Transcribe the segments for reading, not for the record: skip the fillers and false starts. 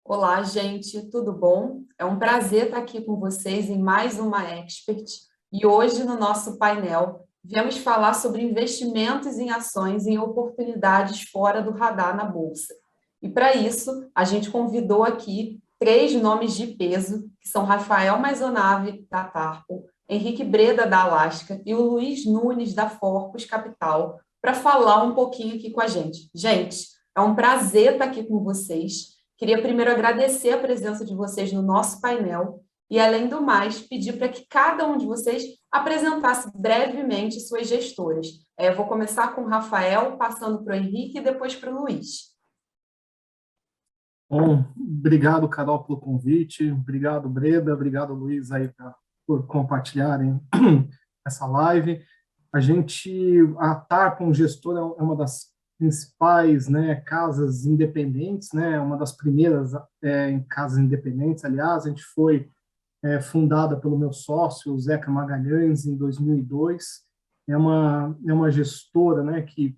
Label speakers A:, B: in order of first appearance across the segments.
A: Olá, gente, tudo bom? É um prazer estar aqui com vocês em mais uma Expert. E hoje, no nosso painel, viemos falar sobre investimentos em ações em oportunidades fora do radar na Bolsa. E para isso, a gente convidou aqui três nomes de peso, que são Rafael Maisonave, da Tarpo, Henrique Breda, da Alaska, e o Luiz Nunes, da Forpus Capital, para falar um pouquinho aqui com a gente. Gente, é um prazer estar aqui com vocês. Queria primeiro agradecer a presença de vocês no nosso painel e, além do mais, pedir para que cada um de vocês apresentasse brevemente suas gestoras. Vou começar com o Rafael, passando para o Henrique e depois para o Luiz.
B: Bom, obrigado, Carol, pelo convite, obrigado, Breda, obrigado, Luiz, aí por compartilharem essa live. A Tarpon Gestora é uma das principais, né, casas independentes, né, uma das primeiras em casas independentes, aliás, a gente foi fundada pelo meu sócio, o Zeca Magalhães, em 2002. É uma gestora, né, que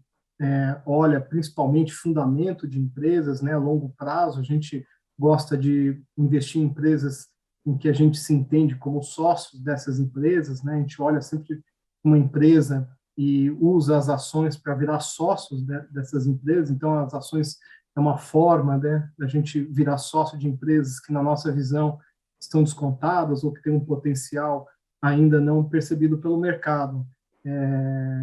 B: olha principalmente fundamento de empresas, né, a longo prazo. A gente gosta de investir em empresas em que a gente se entende como sócios dessas empresas, né? A gente olha sempre uma empresa e usa as ações para virar sócios dessas empresas. Então, as ações é uma forma, né, da gente virar sócio de empresas que, na nossa visão, estão descontadas ou que têm um potencial ainda não percebido pelo mercado.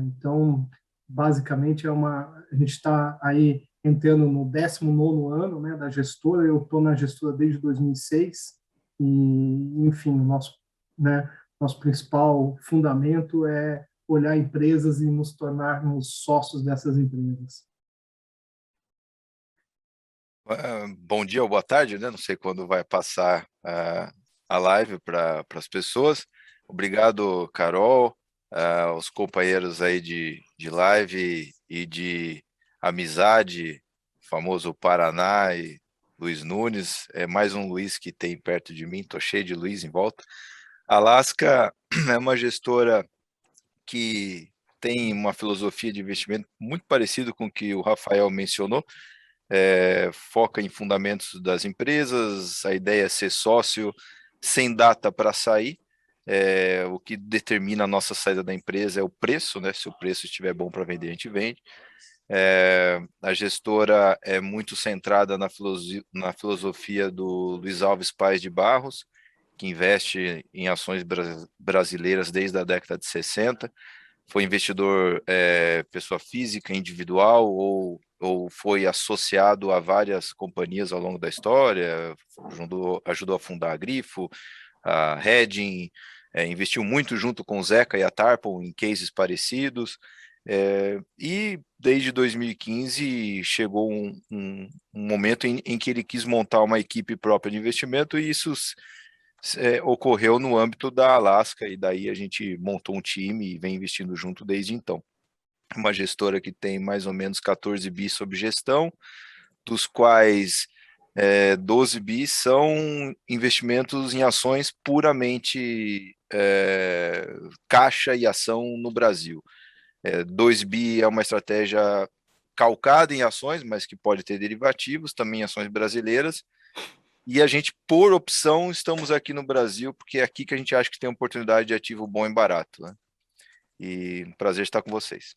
B: Então, basicamente, a gente está aí entrando no 19º ano, né, da gestora. Eu estou na gestora desde 2006 e, enfim, nosso principal fundamento é olhar empresas e nos tornarmos sócios dessas empresas.
C: Bom dia ou boa tarde, né? Não sei quando vai passar a live para as pessoas. Obrigado, Carol, aos companheiros aí de live e de amizade, famoso Paraná e Luiz Nunes. É mais um Luiz que tem perto de mim, estou cheio de Luiz em volta. A Alaska é uma gestora que tem uma filosofia de investimento muito parecida com o que o Rafael mencionou. Foca em fundamentos das empresas, a ideia é ser sócio sem data para sair. O que determina a nossa saída da empresa é o preço, né? Se o preço estiver bom para vender, a gente vende. A gestora é muito centrada na filosofia do Luiz Alves Paes de Barros, que investe em ações brasileiras desde a década de 60. Foi investidor pessoa física, individual, ou foi associado a várias companhias ao longo da história, ajudou a fundar a Grifo, a Redding, investiu muito junto com o Zeca e a Tarpon em cases parecidos, e desde 2015 chegou um momento em que ele quis montar uma equipe própria de investimento, e isso ocorreu no âmbito da Alaska, e daí a gente montou um time e vem investindo junto desde então. Uma gestora que tem mais ou menos 14 bi sob gestão, dos quais 12 bi são investimentos em ações puramente caixa e ação no Brasil. 2 bi é uma estratégia calcada em ações, mas que pode ter derivativos, também em ações brasileiras. E a gente, por opção, estamos aqui no Brasil, porque é aqui que a gente acha que tem oportunidade de ativo bom e barato, né? E prazer estar com vocês.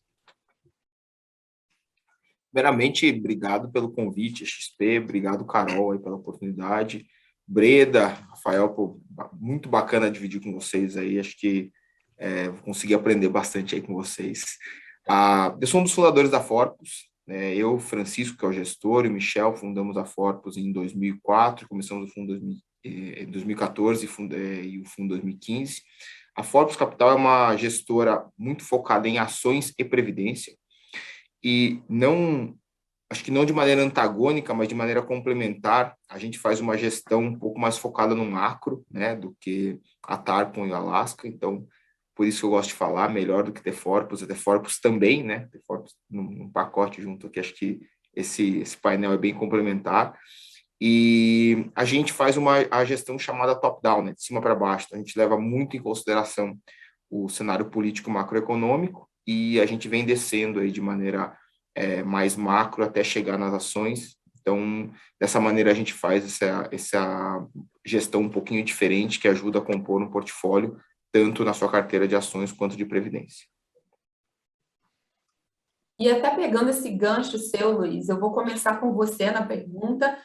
D: Primeiramente, obrigado pelo convite, XP, obrigado, Carol, aí, pela oportunidade. Breda, Rafael, pô, muito bacana dividir com vocês aí, acho que vou conseguir aprender bastante aí com vocês. Eu sou um dos fundadores da Forpus, né? Eu, Francisco, que é o gestor, e o Michel, fundamos a Forpus em 2004, começamos o fundo em 2014 e o fundo em 2015. A Forpus Capital é uma gestora muito focada em ações e previdência, e acho que não de maneira antagônica, mas de maneira complementar. A gente faz uma gestão um pouco mais focada no macro, né, do que a Tarpon e a Alaska. Então, por isso que eu gosto de falar, melhor do que ter Forpus também, né, ter Forpus num pacote junto aqui. Acho que esse painel é bem complementar. E a gente faz a gestão chamada top-down, né, de cima para baixo. Então, a gente leva muito em consideração o cenário político macroeconômico, e a gente vem descendo aí de maneira mais macro até chegar nas ações. Então, dessa maneira, a gente faz essa gestão um pouquinho diferente, que ajuda a compor um portfólio, tanto na sua carteira de ações quanto de previdência.
A: E até pegando esse gancho seu, Luiz, eu vou começar com você na pergunta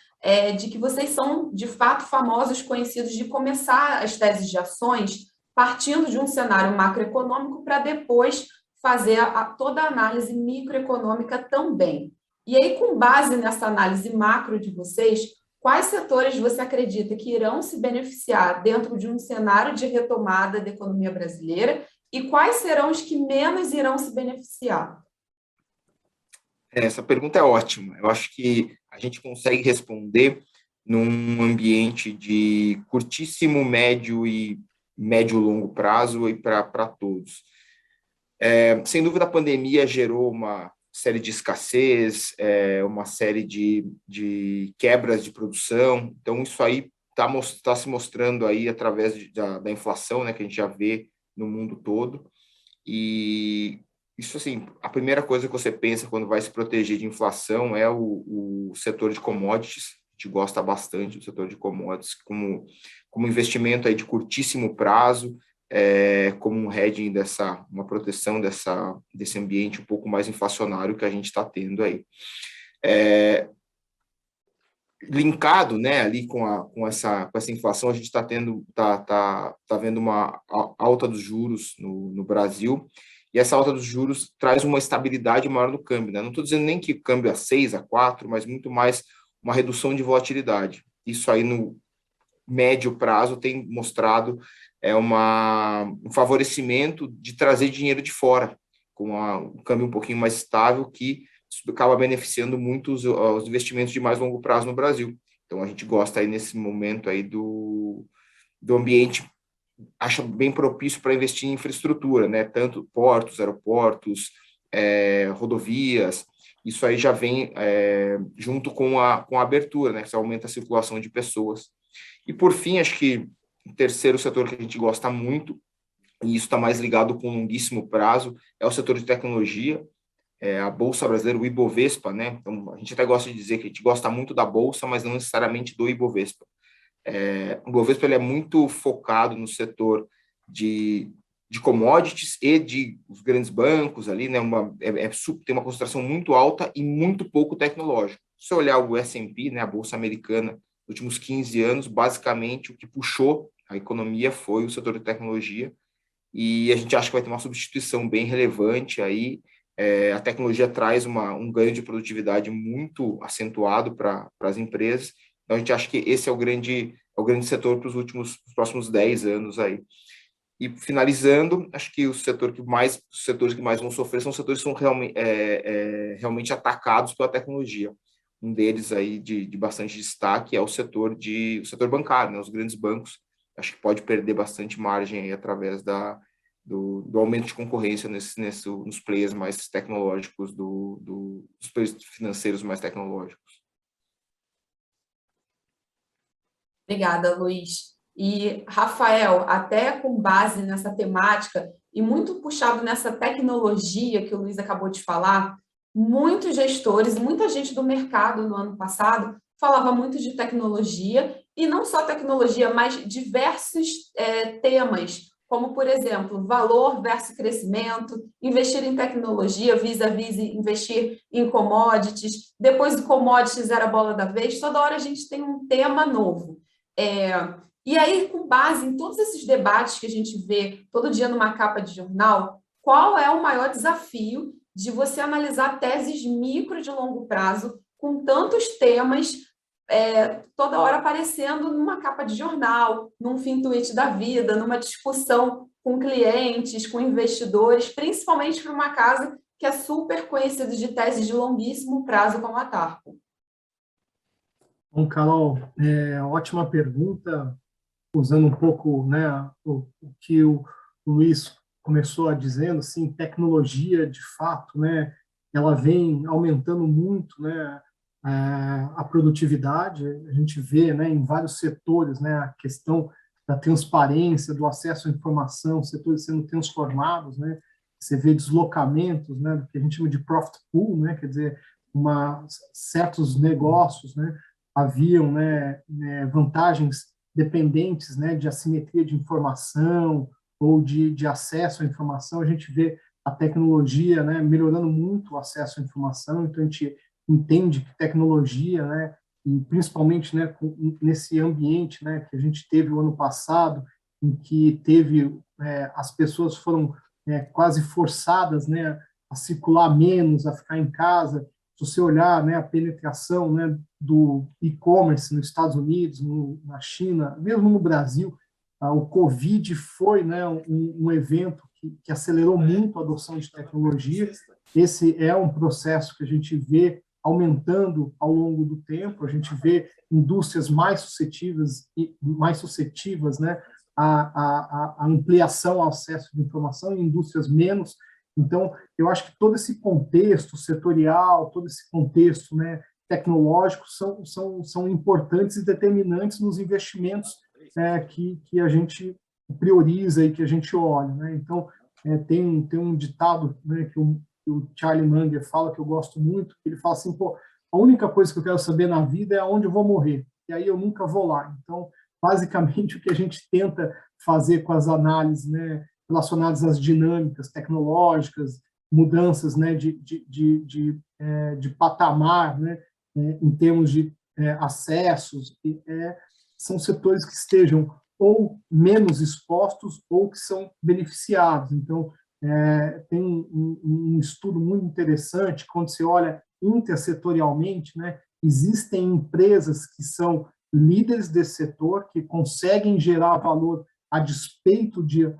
A: de que vocês são, de fato, famosos, conhecidos de começar as teses de ações partindo de um cenário macroeconômico para depois fazer toda a análise microeconômica também. E aí, com base nessa análise macro de vocês, quais setores você acredita que irão se beneficiar dentro de um cenário de retomada da economia brasileira e quais serão os que menos irão se beneficiar?
D: Essa pergunta é ótima. Eu acho que a gente consegue responder num ambiente de curtíssimo, médio e médio-longo prazo e para todos. Sem dúvida, a pandemia gerou uma série de escassez, uma série de quebras de produção. Então, isso aí está se mostrando aí através da inflação, né, que a gente já vê no mundo todo. E isso, assim, a primeira coisa que você pensa quando vai se proteger de inflação é o setor de commodities. A gente gosta bastante do setor de commodities como investimento aí de curtíssimo prazo, como um hedging uma proteção desse ambiente um pouco mais inflacionário que a gente está tendo aí. Linkado, né, ali com essa inflação, a gente está vendo uma alta dos juros no Brasil, e essa alta dos juros traz uma estabilidade maior no câmbio, né? Não estou dizendo nem que o câmbio a 6, a 4, mas muito mais uma redução de volatilidade. Isso aí no médio prazo tem mostrado um favorecimento de trazer dinheiro de fora, com um câmbio um pouquinho mais estável, que acaba beneficiando muito os investimentos de mais longo prazo no Brasil. Então, a gente gosta aí nesse momento aí do ambiente, acha bem propício para investir em infraestrutura, né? Tanto portos, aeroportos, rodovias. Isso aí já vem junto com a abertura, né? Que aumenta a circulação de pessoas. E, por fim, acho que o terceiro setor que a gente gosta muito, e isso está mais ligado com um longuíssimo prazo, é o setor de tecnologia, a Bolsa Brasileira, o Ibovespa, né? Então, a gente até gosta de dizer que a gente gosta muito da Bolsa, mas não necessariamente do Ibovespa. O Ibovespa ele é muito focado no setor de commodities e de os grandes bancos ali, né? Tem uma concentração muito alta e muito pouco tecnológico. Se você olhar o S&P, né, a Bolsa Americana, nos últimos 15 anos, basicamente, o que puxou a economia foi o setor de tecnologia, e a gente acha que vai ter uma substituição bem relevante aí. A tecnologia traz um ganho de produtividade muito acentuado para as empresas. Então, a gente acha que esse é o grande setor para os próximos 10 anos aí. E, finalizando, acho que os setores que mais vão sofrer são os setores que são realmente atacados pela tecnologia. Um deles aí de bastante destaque é o setor bancário, né? Os grandes bancos. Acho que pode perder bastante margem aí através do aumento de concorrência nos players mais tecnológicos, dos players financeiros mais tecnológicos.
A: Obrigada, Luiz. E, Rafael, até com base nessa temática e muito puxado nessa tecnologia que o Luiz acabou de falar, muitos gestores, muita gente do mercado no ano passado falava muito de tecnologia, e não só tecnologia, mas diversos temas, como, por exemplo, valor versus crescimento, investir em tecnologia vis-à-vis investir em commodities, depois do commodities era a bola da vez, toda hora a gente tem um tema novo. E aí, com base em todos esses debates que a gente vê todo dia numa capa de jornal, qual é o maior desafio de você analisar teses micro de longo prazo com tantos temas toda hora aparecendo numa capa de jornal, num fim tweet da vida, numa discussão com clientes, com investidores, principalmente para uma casa que é super conhecida de teses de longuíssimo prazo como a Tarco?
B: Bom, Carol, ótima pergunta, usando um pouco, né, o que o Luiz começou a dizendo, assim, tecnologia, de fato, né, ela vem aumentando muito, né, a produtividade. A gente vê, né, em vários setores, né, a questão da transparência, do acesso à informação, setores sendo transformados, né, você vê deslocamentos, né, do que a gente chama de profit pool, né, quer dizer, certos negócios, né, haviam, vantagens dependentes, né, de assimetria de informação ou de acesso à informação. A gente vê a tecnologia, né, melhorando muito o acesso à informação, então a gente entende que tecnologia, né, e principalmente, né, nesse ambiente, né, que a gente teve o ano passado, em que teve as pessoas foram quase forçadas, né, a circular menos, a ficar em casa. Se você olhar, né, a penetração, né, do e-commerce nos Estados Unidos, na China, mesmo no Brasil, o Covid foi, né, um evento que acelerou muito a adoção de tecnologia. Esse é um processo que a gente vê aumentando ao longo do tempo. A gente vê indústrias mais suscetíveis, né, à ampliação ao acesso de informação, e indústrias menos. Então, eu acho que todo esse contexto setorial, todo esse contexto, né, tecnológico são importantes e determinantes nos investimentos que a gente prioriza e que a gente olha, né? Então, tem um ditado, né, que o Charlie Munger fala, que eu gosto muito, que ele fala assim, pô, a única coisa que eu quero saber na vida é aonde eu vou morrer, e aí eu nunca vou lá. Então, basicamente, o que a gente tenta fazer com as análises, né, relacionadas às dinâmicas tecnológicas, mudanças, né, de patamar, né, em termos de acessos, são setores que estejam ou menos expostos ou que são beneficiados. Então, tem um estudo muito interessante, quando você olha intersetorialmente, né, existem empresas que são líderes desse setor, que conseguem gerar valor a despeito de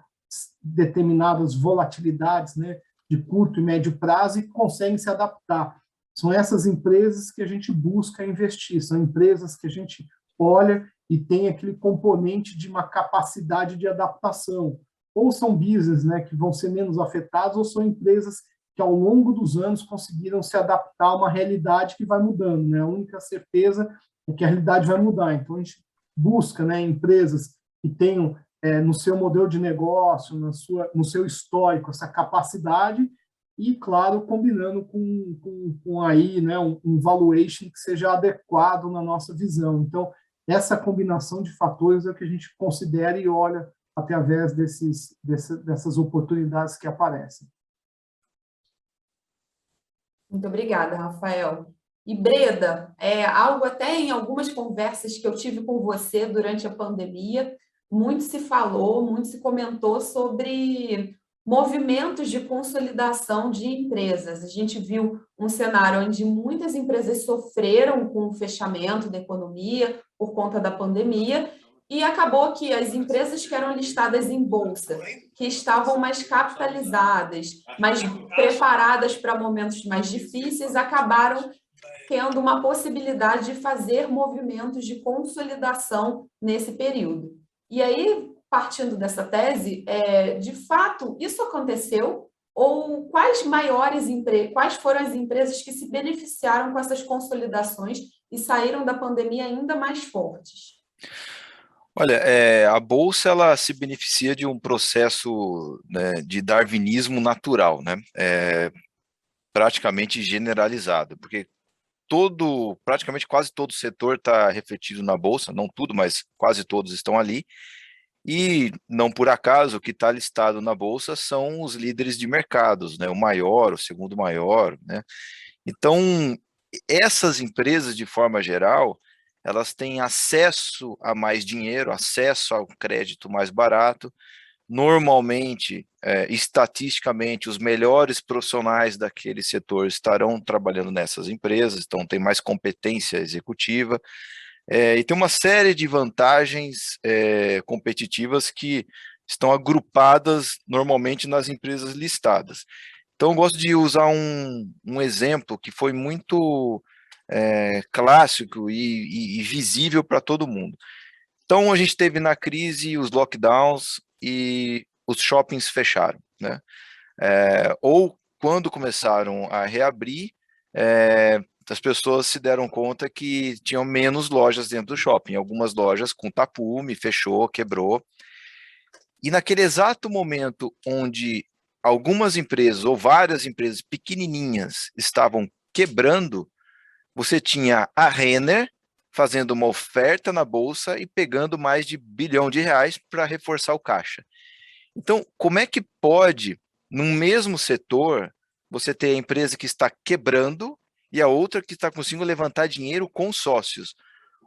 B: determinadas volatilidades, né, de curto e médio prazo, e conseguem se adaptar. São essas empresas que a gente busca investir, são empresas que a gente olha e tem aquele componente de uma capacidade de adaptação. Ou são business, né, que vão ser menos afetados, ou são empresas que ao longo dos anos conseguiram se adaptar a uma realidade que vai mudando, né? A única certeza é que a realidade vai mudar. Então, a gente busca, né, empresas que tenham no seu modelo de negócio, no seu histórico, essa capacidade, e, claro, combinando com aí, né, um valuation que seja adequado na nossa visão. Então, essa combinação de fatores é o que a gente considera e olha através dessas oportunidades que aparecem.
A: Muito obrigada, Rafael. E Breda, algo até em algumas conversas que eu tive com você durante a pandemia, muito se falou, muito se comentou sobre movimentos de consolidação de empresas. A gente viu um cenário onde muitas empresas sofreram com o fechamento da economia por conta da pandemia, e acabou que as empresas que eram listadas em bolsa, que estavam mais capitalizadas, mais preparadas para momentos mais difíceis, acabaram tendo uma possibilidade de fazer movimentos de consolidação nesse período. E aí, partindo dessa tese, de fato, isso aconteceu? Ou quais foram as empresas que se beneficiaram com essas consolidações e saíram da pandemia ainda mais fortes?
C: Olha, a Bolsa ela se beneficia de um processo, né, de darwinismo natural, né? Praticamente generalizado, porque praticamente quase todo o setor está refletido na Bolsa, não tudo, mas quase todos estão ali, e não por acaso o que está listado na Bolsa são os líderes de mercados, né? O maior, o segundo maior, né? Então, essas empresas, de forma geral, elas têm acesso a mais dinheiro, acesso ao crédito mais barato. Normalmente, estatisticamente, os melhores profissionais daquele setor estarão trabalhando nessas empresas, então tem mais competência executiva, e tem uma série de vantagens competitivas que estão agrupadas normalmente nas empresas listadas. Então, eu gosto de usar um exemplo que foi muito clássico e visível para todo mundo. Então, a gente teve na crise os lockdowns e os shoppings fecharam, né? Ou quando começaram a reabrir, as pessoas se deram conta que tinham menos lojas dentro do shopping, algumas lojas com tapume, fechou, quebrou. E naquele exato momento onde algumas empresas ou várias empresas pequenininhas estavam quebrando, você tinha a Renner fazendo uma oferta na bolsa e pegando mais de R$ 1 bilhão para reforçar o caixa. Então, como é que pode, num mesmo setor, você ter a empresa que está quebrando e a outra que está conseguindo levantar dinheiro com sócios?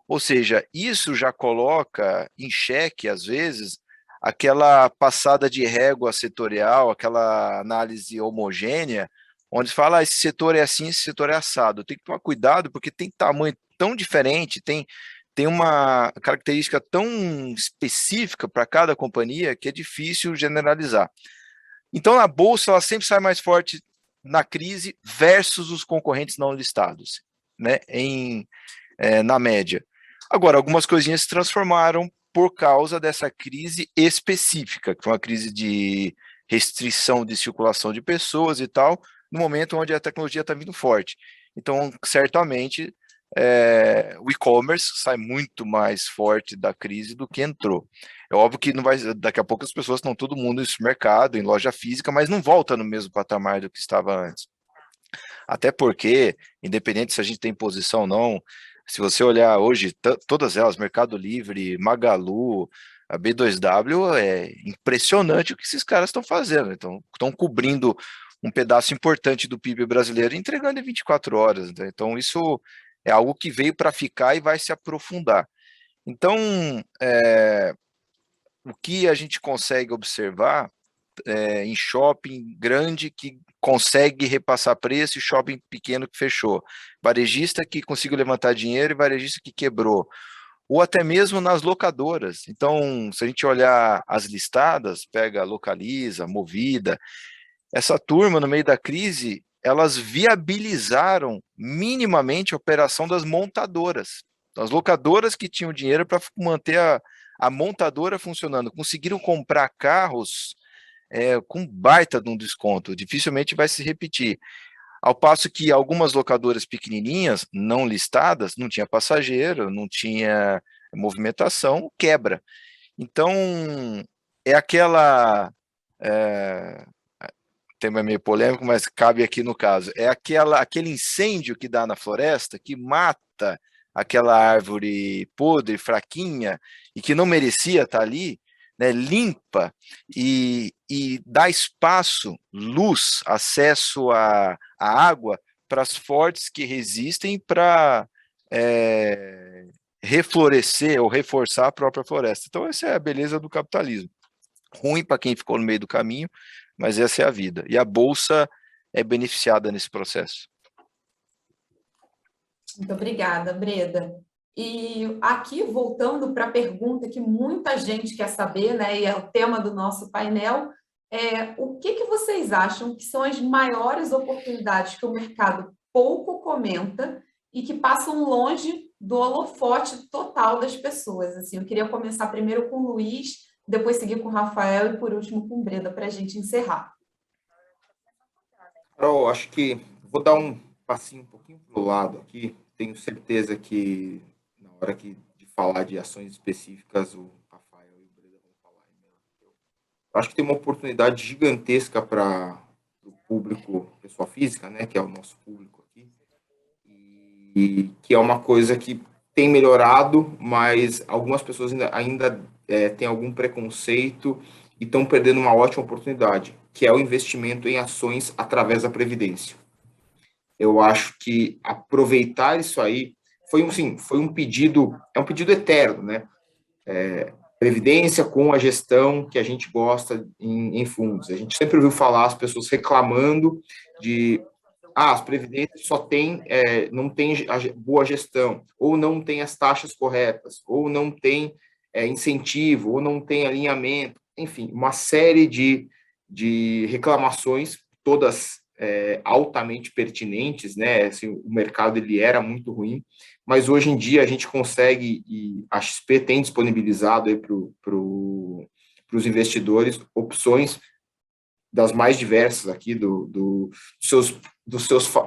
C: Ou seja, isso já coloca em xeque, às vezes, aquela passada de régua setorial, aquela análise homogênea, onde se fala, esse setor é assim, esse setor é assado. Tem que tomar cuidado, porque tem tamanho tão diferente, tem uma característica tão específica para cada companhia que é difícil generalizar. Então, a bolsa ela sempre sai mais forte na crise versus os concorrentes não listados, né, na média. Agora, algumas coisinhas se transformaram por causa dessa crise específica, que foi uma crise de restrição de circulação de pessoas e tal, no momento onde a tecnologia está vindo forte. Então, certamente, o e-commerce sai muito mais forte da crise do que entrou. É óbvio que não vai, daqui a pouco as pessoas estão todo mundo em supermercado, em loja física, mas não volta no mesmo patamar do que estava antes. Até porque, independente se a gente tem posição ou não, se você olhar hoje, todas elas, Mercado Livre, Magalu, a B2W, é impressionante o que esses caras estão fazendo. Então, estão cobrindo um pedaço importante do PIB brasileiro e entregando em 24 horas. Né? Então, isso é algo que veio para ficar e vai se aprofundar. Então, o que a gente consegue observar em shopping grande que consegue repassar preço e shopping pequeno que fechou. Varejista que conseguiu levantar dinheiro e varejista que quebrou. Ou até mesmo nas locadoras. Então, se a gente olhar as listadas, pega Localiza, Movida, essa turma, no meio da crise, elas viabilizaram minimamente a operação das montadoras. As locadoras que tinham dinheiro para manter a montadora funcionando, conseguiram comprar carros com baita de um desconto, dificilmente vai se repetir. Ao passo que algumas locadoras pequenininhas, não listadas, não tinha passageiro, não tinha movimentação, quebra. Então, é aquela... tema meio polêmico, mas cabe aqui no caso. É aquele incêndio que dá na floresta, que mata aquela árvore podre, fraquinha, e que não merecia estar ali, né, limpa e dá espaço, luz, acesso à água para as fortes que resistem para reflorescer ou reforçar a própria floresta. Então, essa é a beleza do capitalismo. Ruim para quem ficou no meio do caminho, mas essa é a vida. E a Bolsa é beneficiada nesse processo.
A: Muito obrigada, Breda. E aqui, voltando para a pergunta que muita gente quer saber, né, e é o tema do nosso painel, o que vocês acham que são as maiores oportunidades que o mercado pouco comenta e que passam longe do holofote total das pessoas? Assim, eu queria começar primeiro com o Luiz, depois seguir com o Rafael e, por último, com o Breda, para a gente encerrar.
D: Carol, acho que vou dar um passinho um pouquinho para o lado aqui. Tenho certeza que na hora de falar de ações específicas, o Rafael e o Breda vão falar. Eu acho que tem uma oportunidade gigantesca para o público, pessoa física, né, que é o nosso público aqui, e que é uma coisa que tem melhorado, mas algumas pessoas ainda têm algum preconceito e estão perdendo uma ótima oportunidade, que é o investimento em ações através da Previdência. Eu acho que aproveitar isso aí foi um pedido, é um pedido eterno, né? Previdência com a gestão que a gente gosta em fundos. A gente sempre ouviu falar as pessoas reclamando de as previdências só não tem boa gestão, ou não tem as taxas corretas, ou não tem incentivo, ou não tem alinhamento, enfim, uma série de reclamações, todas altamente pertinentes, né? Assim, o mercado ele era muito ruim, mas hoje em dia a gente consegue, e a XP tem disponibilizado para os investidores opções das mais diversas aqui, dos seus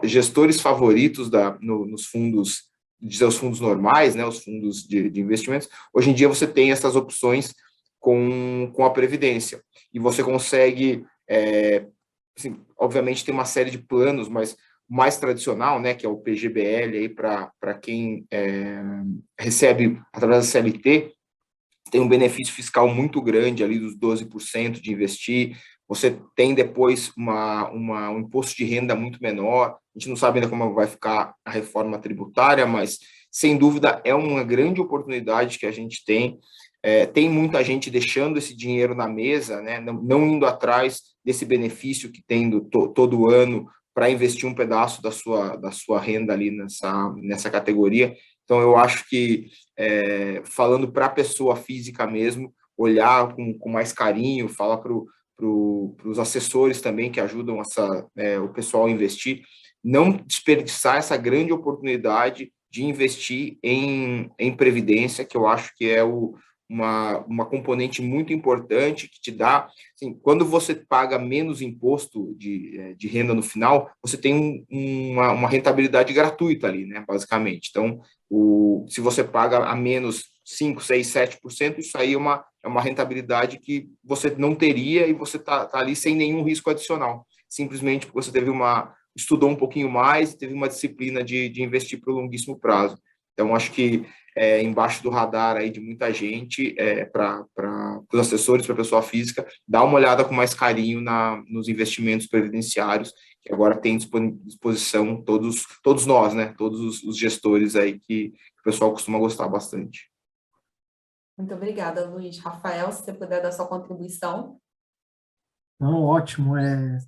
D: gestores favoritos nos fundos, de seus fundos normais, né, os fundos de investimentos. Hoje em dia você tem essas opções com a Previdência, e você consegue, assim, obviamente tem uma série de planos, mas mais tradicional, né, que é o PGBL, aí para quem recebe através da CLT, tem um benefício fiscal muito grande ali dos 12% de investir, você tem depois um imposto de renda muito menor, a gente não sabe ainda como vai ficar a reforma tributária, mas sem dúvida é uma grande oportunidade que a gente tem. Tem muita gente deixando esse dinheiro na mesa, né, não indo atrás desse benefício que tem todo ano para investir um pedaço da sua renda ali nessa categoria. Então, eu acho que, falando para a pessoa física mesmo, olhar com mais carinho, falar para os assessores também que ajudam o pessoal a investir, não desperdiçar essa grande oportunidade de investir em previdência, que eu acho que é uma componente muito importante que te dá, assim, quando você paga menos imposto de renda no final, você tem uma rentabilidade gratuita ali, né, basicamente. Então, se você paga a menos 5, 6, 7%, isso aí é uma rentabilidade que você não teria e você tá ali sem nenhum risco adicional, simplesmente porque você estudou um pouquinho mais, teve uma disciplina de investir para o longuíssimo prazo. Então, acho que embaixo do radar aí de muita gente, para os assessores, para a pessoa física, dá uma olhada com mais carinho nos investimentos previdenciários, que agora tem disposição todos nós, né? Todos os gestores aí que o pessoal costuma gostar bastante.
A: Muito obrigada, Luiz. Rafael, se você puder dar sua contribuição.
B: Não, ótimo.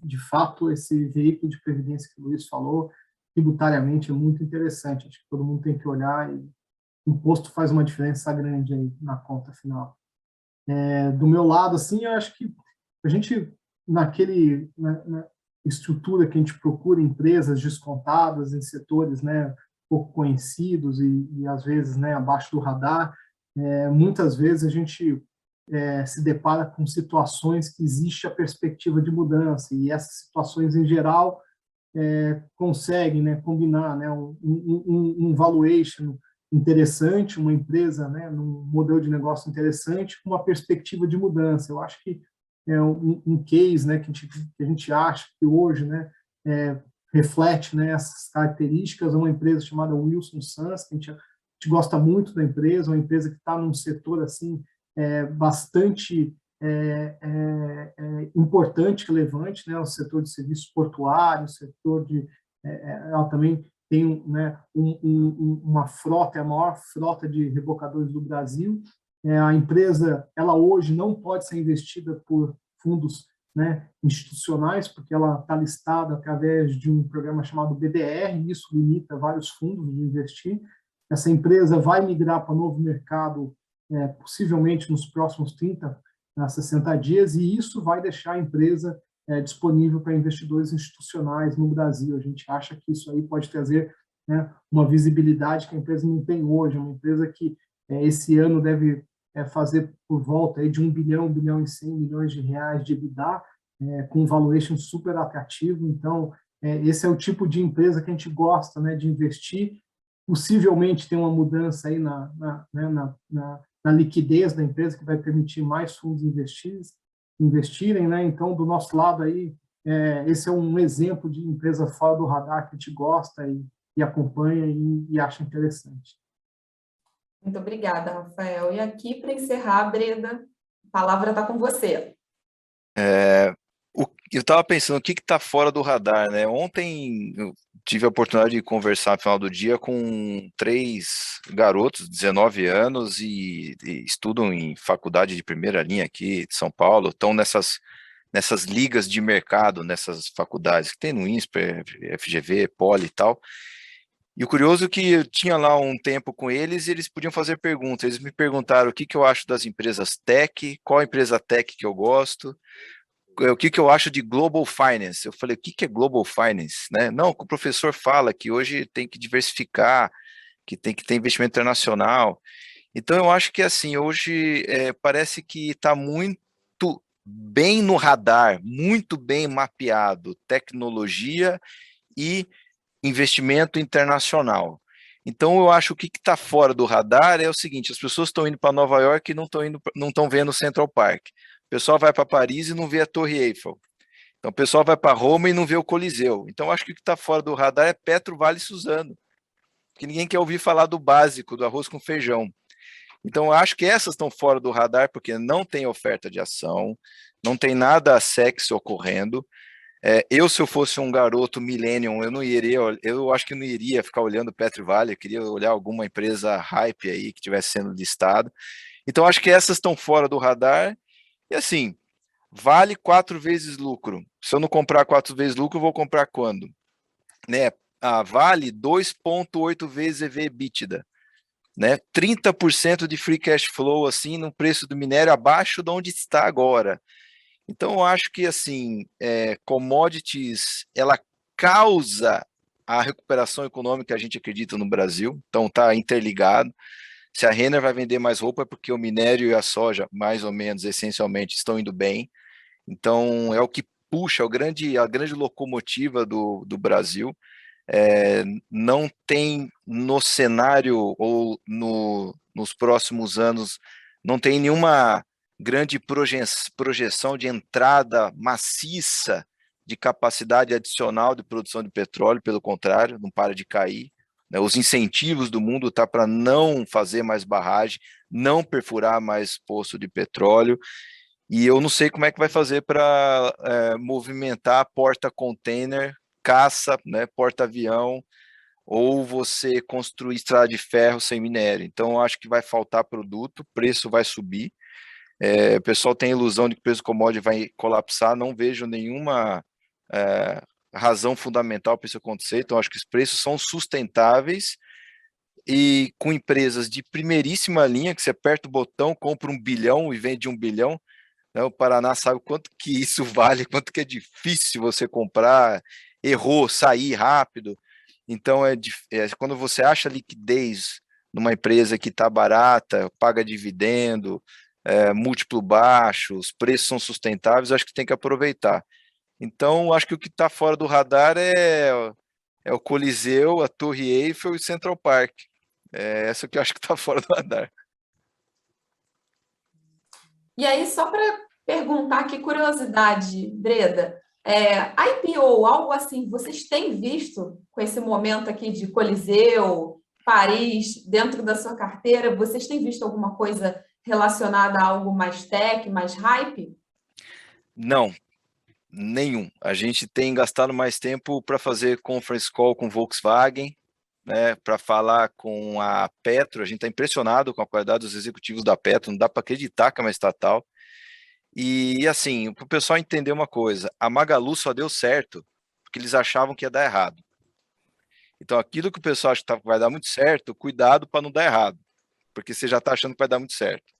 B: De fato, esse veículo de previdência que o Luiz falou, tributariamente é muito interessante. Acho que todo mundo tem que olhar, e o imposto faz uma diferença grande aí na conta final. Do meu lado, assim, eu acho que a gente, na estrutura que a gente procura empresas descontadas em setores, né, pouco conhecidos e às vezes, né, abaixo do radar, muitas vezes a gente se depara com situações que existe a perspectiva de mudança, e essas situações, em geral, conseguem, né, combinar, né, um valuation interessante, uma empresa, né, num modelo de negócio interessante, com uma perspectiva de mudança. Eu acho que é um case, né, que a gente acha que hoje, né, reflete, né, essas características. É uma empresa chamada Wilson Sons, que a gente gosta muito da empresa, uma empresa que está num setor assim bastante importante, relevante, né, o setor de serviços portuários, setor ela também tem, né, uma frota, a maior frota de rebocadores do Brasil. A empresa, ela hoje não pode ser investida por fundos, né, institucionais, porque ela está listada através de um programa chamado BDR, e isso limita vários fundos de investir. Essa empresa vai migrar para o novo mercado, possivelmente nos próximos 30 a 60 dias, e isso vai deixar a empresa disponível para investidores institucionais no Brasil. A gente acha que isso aí pode trazer, né, uma visibilidade que a empresa não tem hoje, uma empresa que esse ano deve fazer por volta aí de 1 bilhão e 100 milhões de reais de EBITDA, com um valuation super atrativo. Então, esse é o tipo de empresa que a gente gosta, né, de investir. Possivelmente tem uma mudança aí na liquidez da empresa, que vai permitir mais fundos investirem, né? Então, do nosso lado aí, esse é um exemplo de empresa fora do radar que a gente gosta e acompanha e acha interessante.
A: Muito obrigada, Rafael. E aqui, para encerrar, Breda, a palavra está com você.
C: Eu estava pensando, o que está fora do radar, né? Ontem eu tive a oportunidade de conversar no final do dia com 3 garotos, 19 anos, e estudam em faculdade de primeira linha aqui de São Paulo, estão nessas ligas de mercado, nessas faculdades que tem no INSPER, FGV, Poli e tal. E o curioso é que eu tinha lá um tempo com eles e eles podiam fazer perguntas. Eles me perguntaram o que eu acho das empresas tech, qual empresa tech que eu gosto, o que eu acho de Global Finance. Eu falei, o que é Global Finance? Né? Não, o professor fala que hoje tem que diversificar, que tem que ter investimento internacional. Então, eu acho que, assim, hoje parece que está muito bem no radar, muito bem mapeado, tecnologia e investimento internacional. Então, eu acho que o que está fora do radar é o seguinte: as pessoas estão indo para Nova York e não estão vendo o Central Park. O pessoal vai para Paris e não vê a Torre Eiffel. Então o pessoal vai para Roma e não vê o Coliseu. Então acho que o que está fora do radar é Petro, Vale e Suzano, porque ninguém quer ouvir falar do básico, do arroz com feijão. Então eu acho que essas estão fora do radar porque não tem oferta de ação, não tem nada sexy ocorrendo. Se eu fosse um garoto millennium, eu acho que não iria ficar olhando Petro Vale, eu queria olhar alguma empresa hype aí que estivesse sendo listada. Então acho que essas estão fora do radar. E assim, Vale 4 vezes lucro. Se eu não comprar 4 vezes lucro, eu vou comprar quando? Né? A Vale 2,8 vezes EV/EBITDA, né? 30% de free cash flow assim no preço do minério abaixo de onde está agora. Então eu acho que assim, commodities, ela causa a recuperação econômica que a gente acredita no Brasil. Então está interligado. Se a Renner vai vender mais roupa é porque o minério e a soja, mais ou menos, essencialmente, estão indo bem. Então, é o que puxa a grande locomotiva do Brasil. Não tem no cenário ou nos próximos anos, não tem nenhuma grande projeção de entrada maciça de capacidade adicional de produção de petróleo, pelo contrário, não para de cair. Né? Os incentivos do mundo estão para não fazer mais barragem, não perfurar mais poço de petróleo, e eu não sei como é que vai fazer para movimentar porta-container, caça, né, porta-avião, ou você construir estrada de ferro sem minério. Então, eu acho que vai faltar produto, o preço vai subir. O pessoal tem a ilusão de que o preço do commodity vai colapsar, não vejo nenhuma razão fundamental para isso acontecer. Então, acho que os preços são sustentáveis e com empresas de primeiríssima linha, que você aperta o botão, compra 1 bilhão e vende 1 bilhão, né? O Paraná sabe quanto que isso vale, quanto que é difícil você comprar, errou, sair rápido. Então, quando você acha liquidez numa empresa que está barata, paga dividendo, múltiplo baixo, os preços são sustentáveis, acho que tem que aproveitar. Então, acho que o que está fora do radar é o Coliseu, a Torre Eiffel e o Central Park. Essa que eu acho que está fora do radar.
A: E aí, só para perguntar, que curiosidade, Breda, IPO, algo assim, vocês têm visto com esse momento aqui de Coliseu, Paris, dentro da sua carteira, vocês têm visto alguma coisa relacionada a algo mais tech, mais hype?
C: Não, nenhum. A gente tem gastado mais tempo para fazer conference call com Volkswagen, né, para falar com a Petro. A gente está impressionado com a qualidade dos executivos da Petro, não dá para acreditar que é uma estatal. E assim, para o pessoal entender uma coisa, a Magalu só deu certo porque eles achavam que ia dar errado. Então, aquilo que o pessoal acha que vai dar muito certo, cuidado para não dar errado, porque você já está achando que vai dar muito certo.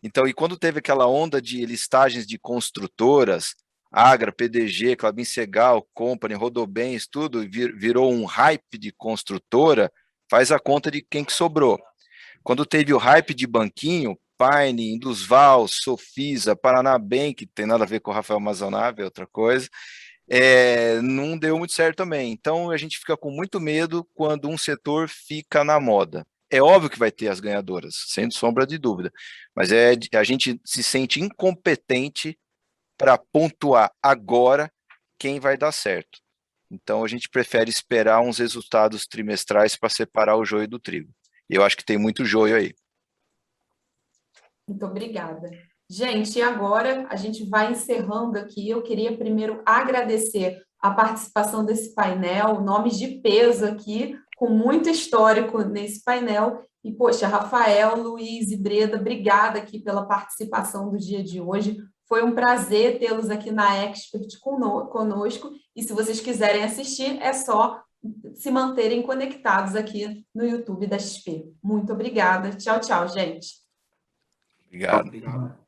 C: Então, e quando teve aquela onda de listagens de construtoras, Agra, PDG, Klabin Segal, Company, Rodobens, tudo virou um hype de construtora, faz a conta de quem que sobrou. Quando teve o hype de banquinho, Pine, Indusval, Sofisa, Paranabank, que tem nada a ver com o Rafael Mazonave, é outra coisa, não deu muito certo também. Então, a gente fica com muito medo quando um setor fica na moda. É óbvio que vai ter as ganhadoras, sem sombra de dúvida, mas a gente se sente incompetente para pontuar agora quem vai dar certo. Então, a gente prefere esperar uns resultados trimestrais para separar o joio do trigo. E eu acho que tem muito joio aí.
A: Muito obrigada. Gente, e agora a gente vai encerrando aqui. Eu queria primeiro agradecer a participação desse painel, nomes de peso aqui, com muito histórico nesse painel. E, poxa, Rafael, Luiz e Breda, obrigada aqui pela participação do dia de hoje. Foi um prazer tê-los aqui na Expert conosco. E se vocês quiserem assistir, é só se manterem conectados aqui no YouTube da XP. Muito obrigada. Tchau, tchau, gente.
C: Obrigado.
D: Obrigado.